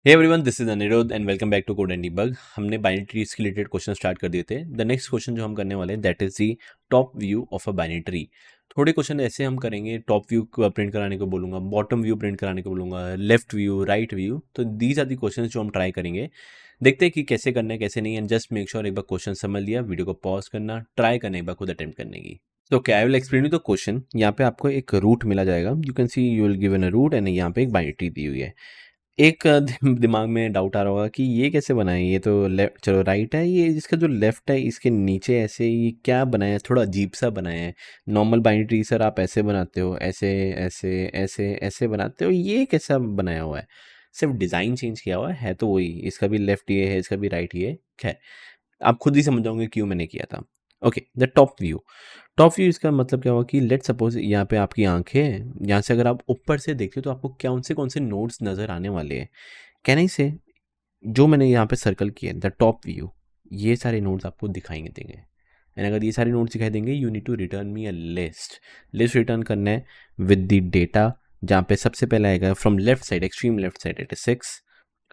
Hey everyone, this is Anirudh and welcome back to code and debug. हमने binary trees के related question start कर दिए थे। The next question जो हम करने वाले हैं that is the top view of a binary tree. थोड़े क्वेश्चन ऐसे हम करेंगे, टॉप व्यू प्रिंट कराने को बोलूँगा, बॉटम व्यू प्रिंट कराने को बोलूँगा, लेफ्ट व्यू, राइट व्यू। तो दीज आर दी क्वेश्चन जो हम ट्राई करेंगे। देखते हैं कि कैसे करना है कैसे नहीं, एंड जस्ट मेक श्योर एक बार क्वेश्चन समझ लिया, वीडियो को पॉज करना, ट्राई करना, एक बार खुद अटेम्प्ट करने की। तो क्या I will explain you the question. यहाँ पे आपको एक रूट मिला जाएगा, you can see you will given a root and यहाँ पे एक बाइनरी ट्री दी हुई है। एक दिमाग में डाउट आ रहा होगा कि ये कैसे बनाए, ये तो लेफ्ट, चलो राइट है, ये इसका जो लेफ्ट है इसके नीचे ऐसे ये क्या बनाया है, थोड़ा अजीब सा बनाया है। नॉर्मल बाइनरी ट्री सर आप ऐसे बनाते हो, ऐसे ऐसे ऐसे ऐसे बनाते हो, ये कैसा बनाया हुआ है? सिर्फ डिज़ाइन चेंज किया हुआ है तो वही, इसका भी लेफ्ट ये है, इसका भी राइट ये है। आप खुद ही समझ जाओगे क्यों मैंने किया था। Okay, the top view. Top view इसका मतलब क्या हुआ कि लेट सपोज यहाँ पे आपकी आंखें हैं, यहाँ से अगर आप ऊपर से देखते हो तो आपको कौन से नोड्स नज़र आने वाले हैं। कैन आई से जो मैंने यहाँ पे सर्कल किया द टॉप व्यू, ये सारे नोड्स आपको दिखाएंगे देंगे। एंड अगर ये सारे नोड्स दिखाई देंगे you need to return me a list. List return करना है विद द डेटा, जहाँ पे सबसे पहले आएगा from left side, extreme left side it is 6,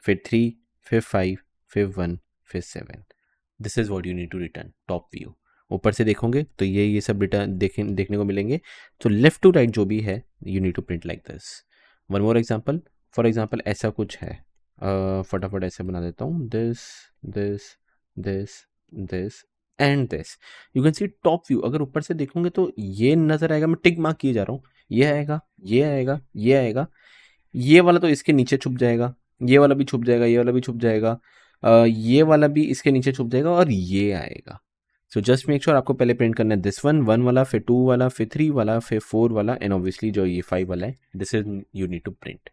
फिर 3, फिर 5, फिर 1, फिर 7। This is what you need to return top view. ऊपर से देखोगे तो ये सब रिटर्न देखने को मिलेंगे। तो लेफ्ट टू राइट जो भी है you need to print like this. One more example, for example ऐसा कुछ है, फटाफट ऐसे बना देता हूँ, this this this this and this. You can see top view. अगर ऊपर से देखोगे तो ये नजर आएगा, मैं टिक मार्क किए जा रहा हूँ, ये आएगा, ये आएगा, ये आएगा, ये वाला तो इसके नीचे छुप जाएगा, ये वाला भी छुप जाएगा, ये वाला भी छुप जाएगा, ये वाला भी इसके नीचे छुप जाएगा और ये आएगा। सो जस्ट मेक श्योर आपको पहले प्रिंट करना है दिस वन, 1 वाला, फिर 2 वाला, फिर 3 वाला, फिर 4 वाला, एंड ऑब्वियसली जो ये 5 वाला है, this is you need to print.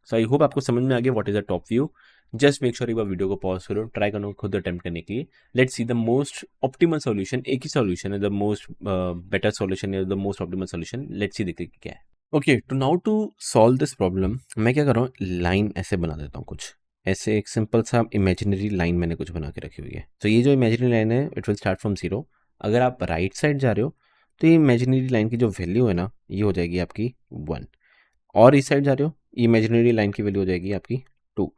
So I hope आपको समझ में आ गया what is the top view. Just make sure एक बार वीडियो को पॉज करो, ट्राई करो खुद अटेम्प्ट करने के लिए। Let's see the most optimal solution. एक ही सॉल्यूशन है, द मोस्ट बेटर सॉल्यूशन है, the most optimal solution. Let's see देखते क्या है। Okay, to now to solve this problem मैं क्या कर रहा हूँ, लाइन ऐसे बना देता हूँ कुछ ऐसे, एक सिंपल सा इमेजिनरी लाइन मैंने कुछ बना के रखी हुई है। तो ये जो इमेजिनरी लाइन है इट विल स्टार्ट फ्रॉम 0। अगर आप राइट साइड जा रहे हो तो ये इमेजिनरी लाइन की जो वैल्यू है ना ये हो जाएगी आपकी 1, और इस साइड जा रहे हो इमेजिनरी लाइन की वैल्यू हो जाएगी आपकी 2।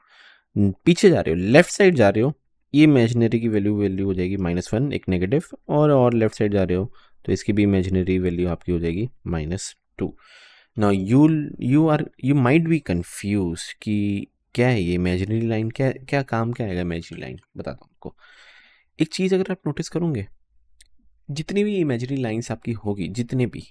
पीछे जा रहे हो, लेफ्ट साइड जा रहे हो, ये इमेजिनरी की वैल्यू हो जाएगी -1, एक नेगेटिव, और लेफ्ट साइड जा रहे हो तो इसकी भी इमेजिनरी वैल्यू आपकी हो जाएगी -2। Now you might be confuse कि क्या है ये इमेजिनरी लाइन, क्या क्या काम क्या है इमेजिनरी लाइन, बताता हूँ आपको। एक चीज़ अगर आप नोटिस करोगे, जितनी भी इमेजिनरी लाइंस आपकी होगी, जितने भी,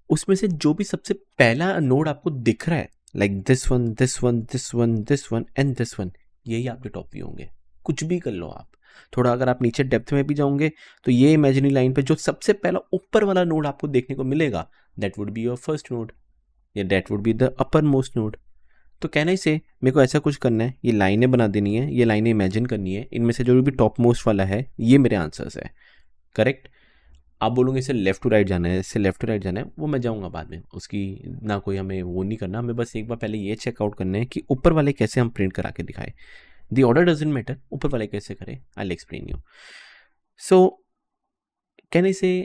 उसमें से जो भी सबसे पहला नोड आपको दिख रहा है, like this one, this one, this one, this one and this one, यही आपके टॉप व्यू होंगे। कुछ भी कर लो आप, थोड़ा अगर आप नीचे डेप्थ में भी जाओगे तो ये इमेजिनरी लाइन पे जो सबसे पहला ऊपर वाला नोड आपको देखने को मिलेगा that would be your first node, या that would be the uppermost node. तो कहना ही से मेरे को ऐसा कुछ करना है, ये लाइनें बना देनी है, ये लाइनें इमेजिन करनी है, इनमें से जो भी टॉप मोस्ट वाला है ये मेरे आंसर्स है। करेक्ट। आप बोलोगे इससे लेफ्ट टू राइट जाना है, इससे लेफ्ट टू राइट जाना है, वो मैं जाऊंगा बाद में, उसकी ना कोई हमें वो नहीं करना, हमें बस एक बार पहले ये चेकआउट करना है कि ऊपर वाले कैसे हम प्रिंट करा के दिखाए। द ऑर्डर डजेंट मैटर, ऊपर वाले कैसे करें, आई विल एक्सप्लेन यू। सो कहने से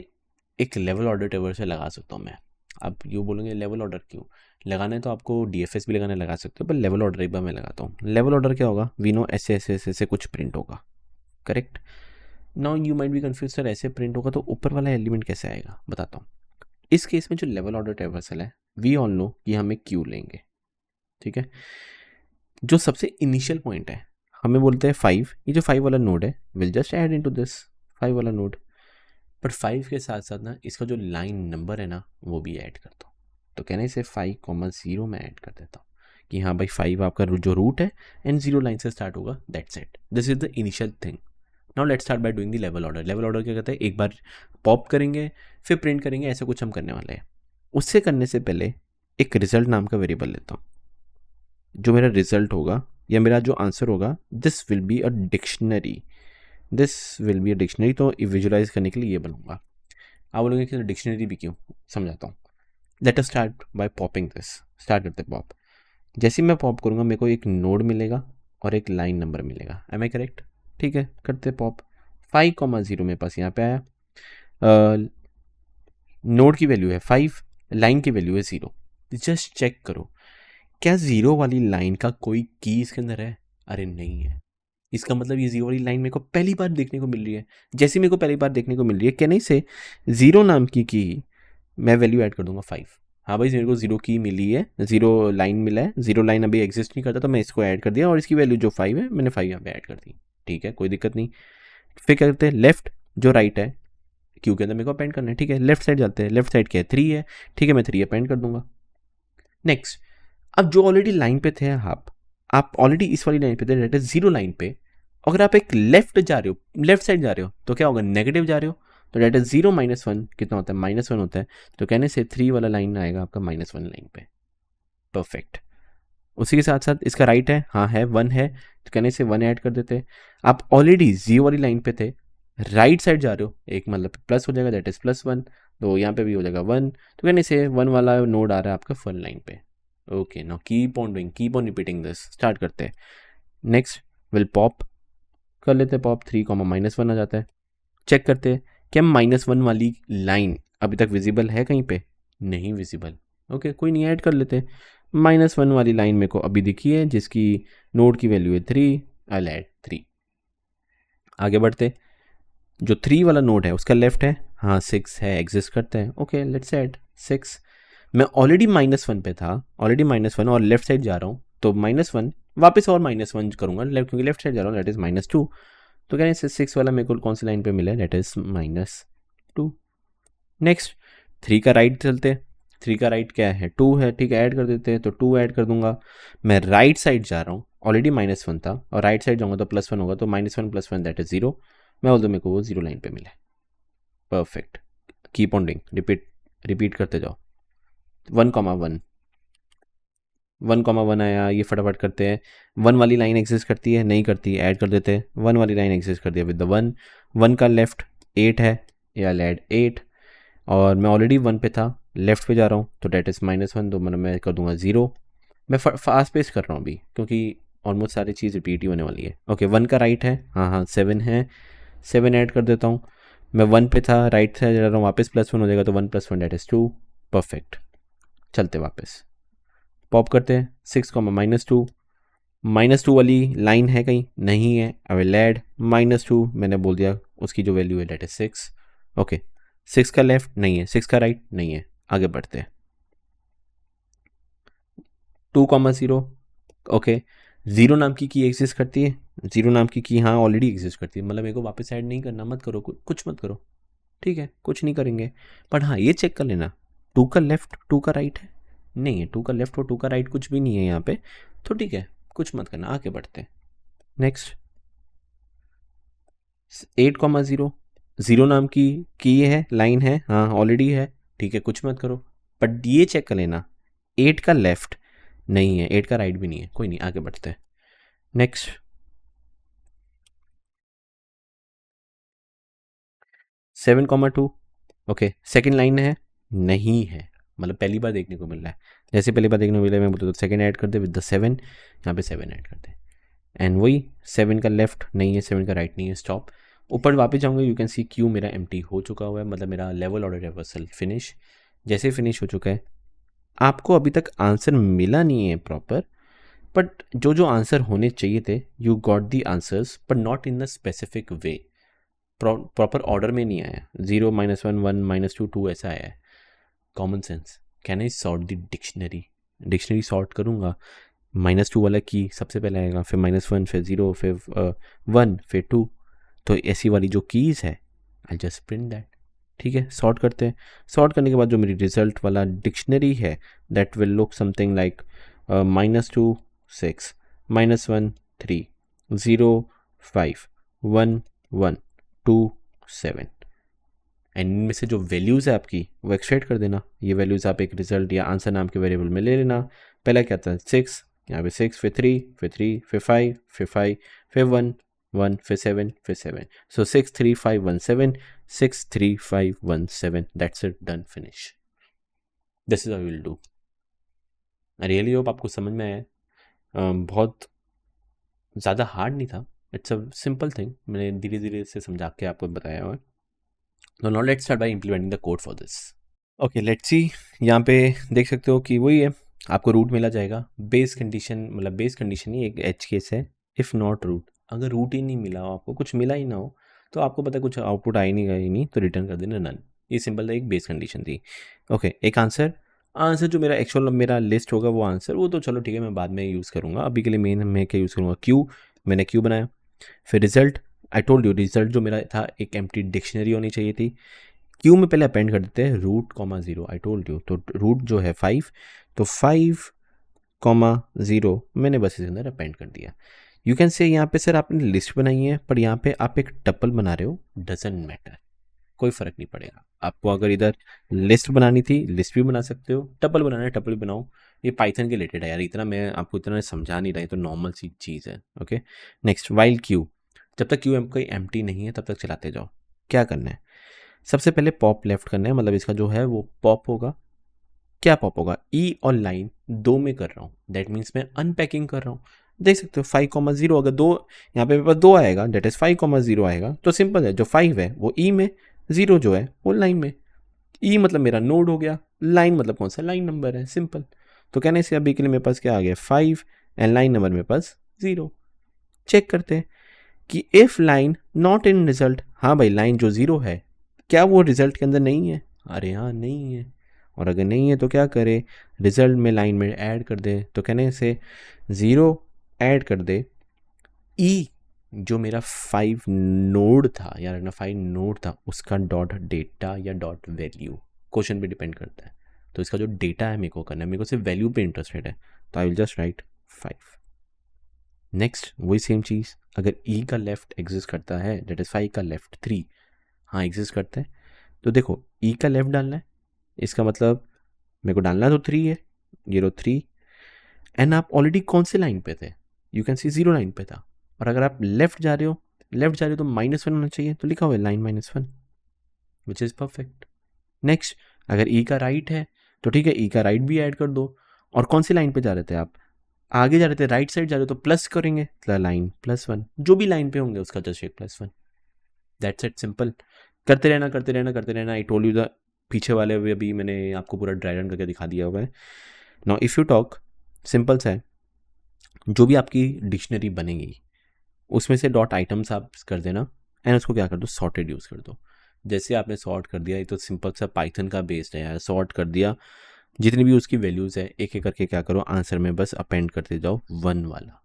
एक लेवल ऑर्डर टेबल से लगा सकता हूँ मैं। आप यूँ बोलेंगे लेवल ऑर्डर क्यों लगाना है, तो आपको DFS भी लगाने लगा सकते हो, पर लेवल ऑर्डर एक बार मैं लगाता हूँ। लेवल ऑर्डर क्या होगा, वी नो ऐसे ऐसे ऐसे ऐसे कुछ प्रिंट होगा। Correct. Now you might be confuse, sir ऐसे प्रिंट होगा तो ऊपर वाला एलिमेंट कैसे आएगा, बताता हूँ। इस केस में जो लेवल ऑर्डर ट्रैवर्सल है, वी ऑल नो कि हम एक क्यू लेंगे, ठीक है। जो सबसे इनिशियल पॉइंट है हमें बोलते हैं 5, ये जो 5 वाला नोड है will just add into this 5 वाला नोड। पर 5 के साथ साथ ना इसका जो लाइन नंबर है ना वो भी ऐड करता हूँ। तो कहने से 5,0 में ऐड कर देता हूँ कि हाँ भाई 5 आपका जो रूट है एंड 0 लाइन से स्टार्ट होगा, that's it, this is the initial thing. Now let's start by doing the level order. Level order क्या कहते हैं, एक बार पॉप करेंगे फिर प्रिंट करेंगे, ऐसा कुछ हम करने वाले हैं। उससे करने से पहले एक रिजल्ट नाम का वेरिएबल लेता हूँ। जो मेरा रिजल्ट होगा या मेरा जो आंसर होगा, this will be a dictionary, this will be a dictionary. तो विजुलाइज करने के लिए ये बनूंगा। आप बोलोगे कि डिक्शनरी भी क्यों, समझाता हूँ। Let us start by popping this. Start करते पॉप। जैसे ही मैं पॉप करूँगा मेरे को एक नोड मिलेगा और एक लाइन नंबर मिलेगा, एम आई करेक्ट? ठीक है, करते पॉप। 5,0 मेरे पास यहाँ पे आया, नोड की वैल्यू है 5, लाइन की वैल्यू है 0। जस्ट चेक करो क्या ज़ीरो वाली लाइन का कोई की इसके अंदर है? अरे नहीं है। इसका मतलब ये ज़ीरो वाली लाइन मेरे को पहली बार देखने को मिल रही है। जैसे मेरे को पहली बार देखने को मिल रही है, कैन आई से ज़ीरो नाम की मैं वैल्यू ऐड कर दूंगा 5। हाँ भाई, मेरे को ज़ीरो की मिली है, ज़ीरो लाइन मिला है, ज़ीरो लाइन अभी एग्जिस्ट नहीं करता, तो मैं इसको ऐड कर दिया और इसकी वैल्यू जो 5 है मैंने 5 यहाँ पे ऐड कर दी। ठीक है, कोई दिक्कत नहीं। फिर क्या करते हैं, लेफ्ट जो राइट है क्यू के अंदर मेरे को अपेंड करना है। ठीक है, लेफ्ट साइड जाते हैं, लेफ्ट साइड क्या है 3 है। ठीक है, मैं 3 अपेंड कर दूंगा। नेक्स्ट, अब जो ऑलरेडी लाइन पे थे आप ऑलरेडी इस वाली लाइन पे थे, डेट इज ज़ीरो लाइन पे। अगर आप एक लेफ्ट जा रहे हो, लेफ्ट साइड जा रहे हो, तो क्या होगा, नेगेटिव जा रहे हो, तो डेट इज ज़ीरो -1 कितना होता है, -1 होता है। तो कहने से 3 वाला लाइन आएगा आपका -1 लाइन पे। परफेक्ट। उसी के साथ साथ इसका राइट है, हाँ है, 1 है, तो कहने से 1 ऐड कर देते हैं। आप ऑलरेडी जीरो वाली लाइन पे थे, राइट साइड जा रहे हो, एक मतलब प्लस हो जाएगा, दैट इज +1, तो यहाँ पे भी हो जाएगा 1, तो कहने से 1 वाला नोड आ रहा है आपका फर्स्ट लाइन पे। Okay, now keep on doing, keep on repeating this. Start करते हैं। नेक्स्ट विल पॉप कर लेते हैं, पॉप 3, -1 आ जाता है। चेक करते हैं क्या -1 वाली लाइन अभी तक विजिबल है कहीं पे, नहीं विजिबल। ओके, कोई नहीं, ऐड कर लेते हैं। -1 वाली लाइन मेरे को अभी दिखी है, जिसकी नोड की वैल्यू है 3, आई ऐड 3। आगे बढ़ते, जो 3 वाला नोड है उसका लेफ्ट है, हाँ 6 है, एग्जिस्ट करते हैं। Okay, let's add 6। मैं ऑलरेडी -1 पे था, ऑलरेडी -1 और लेफ्ट साइड जा रहा हूँ, तो -1 वापस और -1 करूँगा, क्योंकि लेफ्ट साइड जा रहा हूँ, दैट इज -2। तो कहने से 6 वाला मेरे को कौन सी लाइन पे मिला है, दैट इज -2। नेक्स्ट 3 का राइट चलते, 3 का राइट क्या है, 2 है। ठीक है, ऐड कर देते हैं, तो 2 ऐड कर दूंगा। मैं राइट साइड जा रहा हूँ, ऑलरेडी -1 था, और राइट साइड जाऊँगा तो +1 होगा, तो -1 + 1 दैट इज 0। मैं बोल दूँ मेरे को वो 0 लाइन पे मिला है। Perfect. Keep on doing, repeat करते जाओ। 1,1 1,1 आया, ये फटाफट करते हैं। 1 वाली लाइन एग्जिस्ट करती है, नहीं करती, ऐड कर देते हैं। 1 वाली लाइन एग्जिस्ट करती है विद द 1। 1 का लेफ्ट 8 है, या ऐड 8, और मैं ऑलरेडी 1 पे था, लेफ्ट पे जा रहा हूँ, तो डेट इज़ -1, तो मैं कर दूंगा 0। मैं फास्ट पेस कर रहा हूँ अभी, क्योंकि ऑलमोस्ट सारी चीज़ रिपीट ही होने वाली है। ओके, 1 का राइट है, हाँ हाँ 7 है, 7 ऐड कर देता हूँ। मैं 1 पे था, राइट से जा रहा हूँ, वापस +1 हो जाएगा, तो 1 + 1 डेट इज़ 2। परफेक्ट। चलते वापस, पॉप करते हैं। 6, -2, -2 वाली लाइन है कहीं, नहीं है, आई विल ऐड -2, मैंने बोल दिया उसकी जो वैल्यू है डेट इज 6। ओके, 6 का लेफ्ट नहीं है, 6 का राइट नहीं है। आगे बढ़ते हैं। 2,0, ओके, ज़ीरो नाम की एग्जिस्ट करती है, ज़ीरो नाम की हाँ ऑलरेडी एग्जिस्ट करती है, मतलब मेरे को वापस ऐड नहीं करना, मत करो, कुछ मत करो। ठीक है, कुछ नहीं करेंगे, पर हाँ ये चेक कर लेना, 2 का लेफ्ट 2 का राइट है, नहीं है, 2 का लेफ्ट और 2 का राइट कुछ भी नहीं है यहाँ पे, तो ठीक है, कुछ मत करना। आगे बढ़ते हैं। नेक्स्ट 8,0, ज़ीरो नाम की है, लाइन है, हाँ ऑलरेडी है, ठीक है, कुछ मत करो। बट ये चेक कर लेना, 8 का लेफ्ट नहीं है, 8 का राइट भी नहीं है, कोई नहीं, आगे बढ़ते हैं। नेक्स्ट 7,2, ओके, सेकेंड लाइन है, नहीं है, मतलब पहली बार देखने को मिल रहा है। जैसे पहली बार देखने को मिला है, मैं बोलता हूँ सेकेंड ऐड कर दे विद द 7, यहाँ पे 7 ऐड कर दे, एंड वही 7 का लेफ्ट नहीं है, 7 का राइट नहीं है, स्टॉप। ऊपर वापस जाऊंगा, यू कैन सी क्यू मेरा एम्प्टी हो चुका हुआ है, मतलब मेरा लेवल ऑर्डर रिवर्सल फिनिश। जैसे फिनिश हो चुका है, आपको अभी तक आंसर मिला नहीं है प्रॉपर, बट जो जो आंसर होने चाहिए थे, you got the answers, but not in the specific way, proper order में नहीं आया। 0, -1 1 -2 2 ऐसा आया है। Common sense, can I sort the dictionary, dictionary sort करूँगा, -2 वाला की सबसे पहले आएगा, फिर -1, फिर 0, फिर 1, फिर 2, तो ऐसी वाली जो कीज़ है, आई जस्ट प्रिंट दैट। ठीक है, सॉर्ट करते हैं। सॉर्ट करने के बाद जो मेरी रिजल्ट वाला डिक्शनरी है, that will look something like -2 6, -1 3, 0 5, 1 1 2 7, and इनमें से जो वैल्यूज़ है आपकी वो एक्सट्रैक्ट कर देना। ये वैल्यूज़ आप एक रिजल्ट या आंसर नाम के वेरिएबल में ले लेना। पहला क्या था, 6, यहाँ पे 6, फिर 3, फिर 3, फिर 5, फिर 5, फिर 1 1, फिर 7, फिर 7, सो 6 3 5 1 7, 6 3 5 1 7, that's it, done, finish. This is how will do. I really hope आपको समझ में आया। बहुत ज़्यादा हार्ड नहीं था, इट्स अ सिंपल थिंग, मैंने धीरे धीरे से समझा के आपको बताया हुआ है। तो now let's start by implementing the code for this. Okay, let's see, यहाँ पे देख सकते हो कि वही है, आपको रूट मिला जाएगा। बेस कंडीशन मतलब बेस कंडीशन ही एक एच केस है, इफ़ नॉट रूट, अगर रूट ही नहीं मिला हो, आपको कुछ मिला ही ना हो, तो आपको पता है कुछ आउटपुट आ ही नहीं, गया ही नहीं, तो रिटर्न कर देना नन। ये सिंपल एक बेस कंडीशन थी। ओके, एक आंसर जो मेरा एक्चुअल मेरा लिस्ट होगा वो आंसर, वो तो चलो ठीक है, मैं बाद में यूज़ करूँगा। अभी के लिए मेन मैं क्या यूज़ करूँगा, क्यू, मैंने क्यू बनाया। फिर result, I told you result जो मेरा था एक एम्प्टी डिक्शनरी होनी चाहिए थी। क्यू में पहले अपेंड कर देते हैं root comma zero, I told you, तो रूट जो है 5, तो 5,0 मैंने बस इसके अंदर अपेंड कर दिया। यू कैन से यहाँ पे सर आपने लिस्ट बनाई है, पर यहाँ पे आप एक टपल बना रहे हो, डजेंट मैटर, कोई फ़र्क नहीं पड़ेगा। आपको अगर इधर लिस्ट बनानी थी, लिस्ट भी बना सकते हो, टपल बनाना है टपल भी बनाओ। ये पाइथन के रिलेटेड है यार, इतना मैं आपको इतना समझा नहीं रहा, तो नॉर्मल सी चीज़ है। ओके, नेक्स्ट वाइल क्यू, जब तक क्यू कोई एम्प्टी नहीं है तब तक चलाते जाओ। क्या करना है, सबसे पहले पॉप लेफ्ट करना है, मतलब इसका जो है वो पॉप होगा। क्या पॉप होगा, ई और लाइन दो में कर रहा हूँ, दैट मीन्स मैं अनपैकिंग कर रहा हूँ। देख सकते हो 5,0, अगर दो यहाँ पे मेरे पास दो आएगा, डेट इज 5,0 आएगा, तो सिंपल है, जो 5 है वो ई में, 0 जो है वो लाइन में। ई मतलब मेरा नोड हो गया, लाइन मतलब कौन सा लाइन नंबर है, सिंपल। तो कहने से अभी के लिए मेरे पास क्या आ गया 5 एंड लाइन नंबर मेरे पास 0। चेक करते हैं कि if line not in result, हाँ भाई लाइन जो 0 है क्या वो रिजल्ट के अंदर नहीं है, अरे हाँ नहीं है। और अगर नहीं है तो क्या करे, रिजल्ट में लाइन में ऐड कर दे, तो कहने से 0 ऐड कर दे, ई जो मेरा 5 नोड था या 5 नोड था उसका डॉट डेटा या डॉट वैल्यू, क्वेश्चन पे डिपेंड करता है। तो इसका जो डेटा है मेरे को करना है, मेरे को सिर्फ वैल्यू पे इंटरेस्टेड है, तो I will just right 5। Next वही सेम चीज़, अगर ई का लेफ्ट एग्जिस्ट करता है, डेट इज 5 का लेफ्ट 3, हाँ एग्जिस्ट करता है, तो देखो ई का लेफ्ट डालना है, इसका मतलब मेरे को डालना तो 3 है, ये रो 3, एंड आप ऑलरेडी कौन से लाइन पे थे, यू कैन सी 0 लाइन पे था। और अगर आप लेफ्ट जा रहे हो, तो -1 होना चाहिए, तो लिखा हुआ है line -1, which is perfect. Next, अगर ई का राइट है तो ठीक है, ई का राइट भी ऐड कर दो। और कौन सी लाइन पे जा रहे थे आप, आगे जा रहे थे, राइट साइड जा रहे हो, तो प्लस करेंगे, लाइन +1, जो भी लाइन पे होंगे उसका जस्ट एक +1, दैट्स इट, सिंपल। करते रहना करते रहना करते रहना। आई टोल्ड यू द पीछे वाले भी अभी मैंने आपको पूरा ड्राई रन करके दिखा दिया हुआ है। Now if you talk, simple सा है, जो भी आपकी डिक्शनरी बनेगी उसमें से डॉट आइटम्स आप कर देना, एंड उसको क्या कर दो, सॉर्टेड यूज़ कर दो। जैसे आपने सॉर्ट कर दिया, ये तो सिंपल सा पाइथन का बेस्ड है यार, सॉर्ट कर दिया, जितनी भी उसकी वैल्यूज़ है एक एक करके क्या करो, आंसर में बस अपेंड करते जाओ 1 वाला।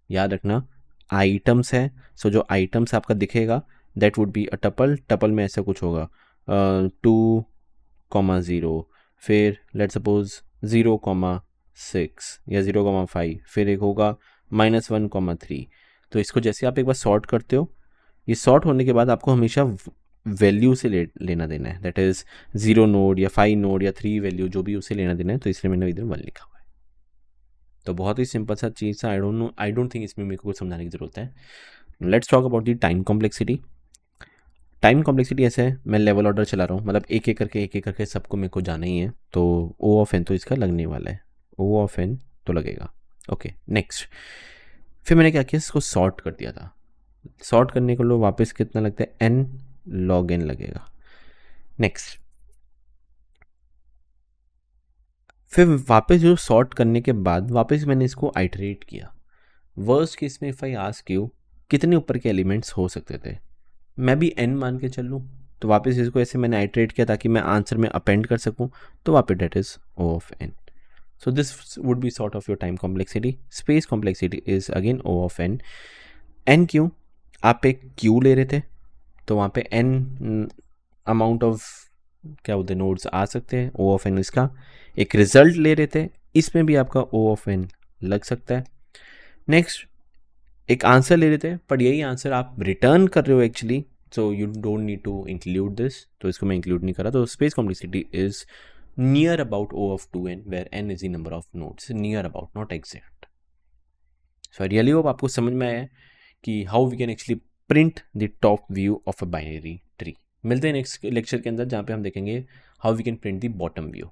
याद रखना आइटम्स है, सो जो आइटम्स आपका दिखेगा that would be a tuple, tuple में ऐसा कुछ होगा 2,0, फिर लेट सपोज 0,6 या 0,5, फिर एक होगा -1,3। तो इसको जैसे आप एक बार सॉर्ट करते हो, ये सॉर्ट होने के बाद आपको हमेशा वैल्यू से लेना देना है, दैट इज़ 0 नोड या 5 नोड या 3 वैल्यू, जो भी उसे लेना देना है, तो इसलिए मैंने इधर 1 लिखा हुआ है। तो बहुत ही सिंपल सा चीज़ था, आई डोंट थिंक इसमें मेरे को कुछ समझाने की ज़रूरत है। Let's talk about the time complexity. Time complexity ऐसे है, मैं लेवल ऑर्डर चला रहा हूँ, मतलब एक एक करके सबको मेरे को जाना ही है, तो O ऑफ n तो इसका लगने वाला है, O ऑफ n तो लगेगा। ओके, नेक्स्ट, फिर मैंने क्या किया, इसको सॉर्ट कर दिया था। सॉर्ट करने को लो वापस कितना लगता है, n log n लगेगा। नेक्स्ट, फिर वापस जो सॉर्ट करने के बाद वापस मैंने इसको आइटरेट किया। वर्स्ट केस में इफ़ आई आस्क यू कितने ऊपर के एलिमेंट्स हो सकते थे, मैं भी n मान के चल लूँ, तो वापस इसको ऐसे मैंने आइटरेट किया ताकि मैं आंसर में अपेंड कर सकूँ, तो वापस that is O of n। So this would be sort of your time complexity. Space complexity is again O of n। n क्यों, आप एक क्यू ले रहे थे, तो वहाँ पे n अमाउंट ऑफ क्या बोलते हैं नोड्स आ सकते हैं, O ऑफ n इसका। एक रिजल्ट ले रहे थे, इसमें भी आपका O ऑफ n लग सकता है। नेक्स्ट, एक आंसर ले रहे थे, पर यही आंसर आप रिटर्न कर रहे हो actually, so you don't need to include this, तो इसको मैं इंक्लूड नहीं करा। तो space complexity is near about O of 2n, where n is the number of nodes, near about, not exact. So I really hope आपको समझ में आया कि how we can actually print the top view of a binary tree. मिलते हैं next lecture के अंदर, जहाँ पे हम देखेंगे how we can print the bottom view.